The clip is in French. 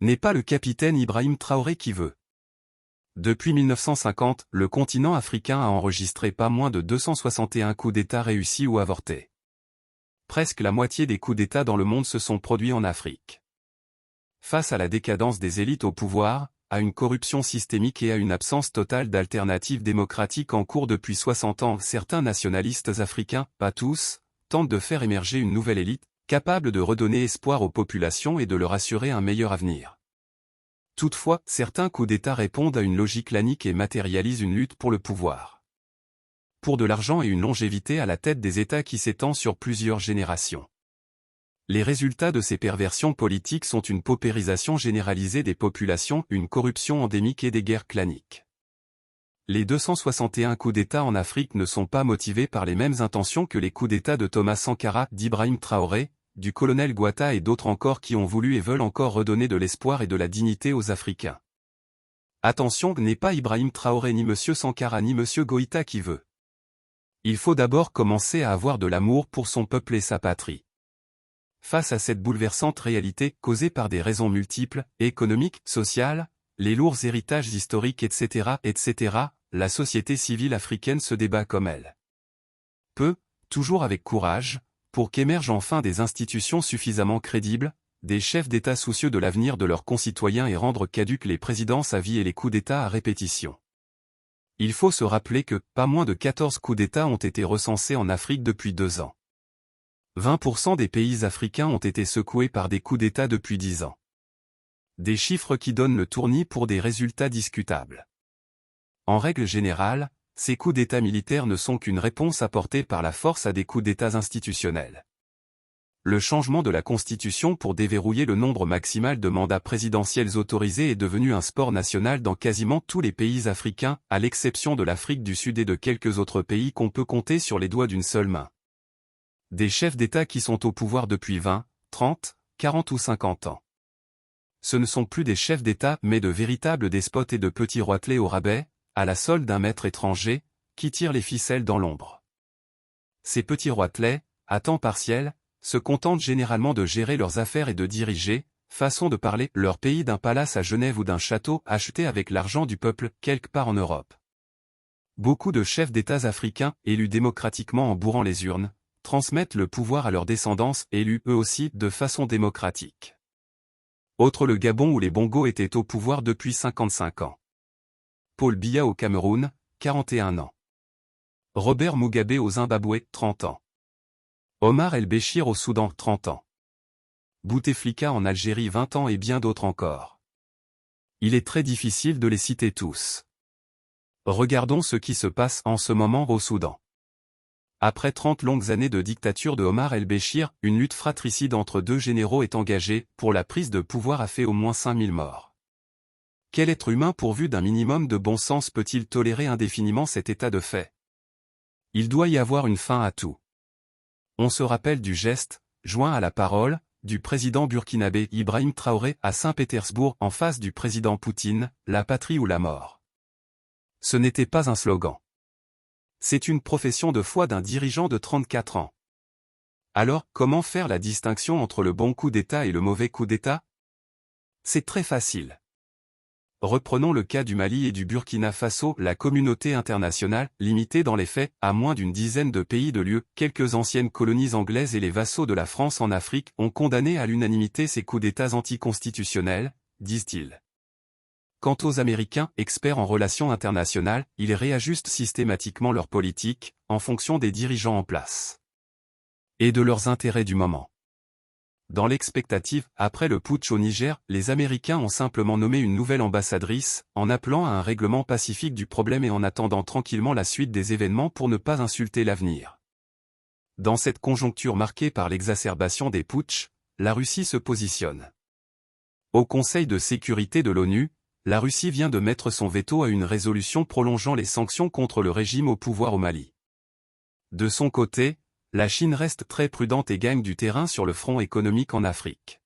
N'est pas le capitaine Ibrahim Traoré qui veut. Depuis 1950, le continent africain a enregistré pas moins de 261 coups d'État réussis ou avortés. Presque la moitié des coups d'État dans le monde se sont produits en Afrique. Face à la décadence des élites au pouvoir, à une corruption systémique et à une absence totale d'alternatives démocratiques en cours depuis 60 ans, certains nationalistes africains, pas tous, tentent de faire émerger une nouvelle élite, capable de redonner espoir aux populations et de leur assurer un meilleur avenir. Toutefois, certains coups d'État répondent à une logique clanique et matérialisent une lutte pour le pouvoir. Pour de l'argent et une longévité à la tête des États qui s'étend sur plusieurs générations. Les résultats de ces perversions politiques sont une paupérisation généralisée des populations, une corruption endémique et des guerres claniques. Les 261 coups d'État en Afrique ne sont pas motivés par les mêmes intentions que les coups d'État de Thomas Sankara, d'Ibrahim Traoré, du colonel Guatta et d'autres encore qui ont voulu et veulent encore redonner de l'espoir et de la dignité aux Africains. Attention, n'est pas Ibrahim Traoré ni M. Sankara ni M. Goïta qui veut. Il faut d'abord commencer à avoir de l'amour pour son peuple et sa patrie. Face à cette bouleversante réalité causée par des raisons multiples, économiques, sociales, les lourds héritages historiques etc., la société civile africaine se débat comme elle peut, toujours avec courage, pour qu'émergent enfin des institutions suffisamment crédibles, des chefs d'État soucieux de l'avenir de leurs concitoyens et rendre caduques les présidences à vie et les coups d'État à répétition. Il faut se rappeler que, pas moins de 14 coups d'État ont été recensés en Afrique depuis 2 ans. 20% des pays africains ont été secoués par des coups d'État depuis 10 ans. Des chiffres qui donnent le tournis pour des résultats discutables. En règle générale, ces coups d'État militaires ne sont qu'une réponse apportée par la force à des coups d'État institutionnels. Le changement de la Constitution pour déverrouiller le nombre maximal de mandats présidentiels autorisés est devenu un sport national dans quasiment tous les pays africains, à l'exception de l'Afrique du Sud et de quelques autres pays qu'on peut compter sur les doigts d'une seule main. Des chefs d'État qui sont au pouvoir depuis 20, 30, 40 ou 50 ans. Ce ne sont plus des chefs d'État mais de véritables despotes et de petits roitelets au rabais, à la solde d'un maître étranger, qui tire les ficelles dans l'ombre. Ces petits roitelets, à temps partiel, se contentent généralement de gérer leurs affaires et de diriger, façon de parler, leur pays d'un palace à Genève ou d'un château acheté avec l'argent du peuple quelque part en Europe. Beaucoup de chefs d'États africains, élus démocratiquement en bourrant les urnes, transmettent le pouvoir à leurs descendants, élus eux aussi de façon démocratique. Autre le Gabon où les Bongos étaient au pouvoir depuis 55 ans. Paul Biya au Cameroun, 41 ans. Robert Mugabe au Zimbabwe, 30 ans. Omar el-Béchir au Soudan, 30 ans. Bouteflika en Algérie, 20 ans et bien d'autres encore. Il est très difficile de les citer tous. Regardons ce qui se passe en ce moment au Soudan. Après 30 longues années de dictature de Omar el-Béchir, une lutte fratricide entre deux généraux est engagée, pour la prise de pouvoir a fait au moins 5000 morts. Quel être humain pourvu d'un minimum de bon sens peut-il tolérer indéfiniment cet état de fait? Il doit y avoir une fin à tout. On se rappelle du geste, joint à la parole, du président burkinabé Ibrahim Traoré à Saint-Pétersbourg en face du président Poutine, la patrie ou la mort. Ce n'était pas un slogan. C'est une profession de foi d'un dirigeant de 34 ans. Alors, comment faire la distinction entre le bon coup d'État et le mauvais coup d'État? C'est très facile. Reprenons le cas du Mali et du Burkina Faso, la communauté internationale, limitée dans les faits, à moins d'une dizaine de pays de l'UE, quelques anciennes colonies anglaises et les vassaux de la France en Afrique, ont condamné à l'unanimité ces coups d'État anticonstitutionnels, disent-ils. Quant aux Américains, experts en relations internationales, ils réajustent systématiquement leur politique, en fonction des dirigeants en place. Et de leurs intérêts du moment. Dans l'expectative, après le putsch au Niger, les Américains ont simplement nommé une nouvelle ambassadrice, en appelant à un règlement pacifique du problème et en attendant tranquillement la suite des événements pour ne pas insulter l'avenir. Dans cette conjoncture marquée par l'exacerbation des putschs, la Russie se positionne. Au Conseil de sécurité de l'ONU, la Russie vient de mettre son veto à une résolution prolongeant les sanctions contre le régime au pouvoir au Mali. De son côté, la Chine reste très prudente et gagne du terrain sur le front économique en Afrique.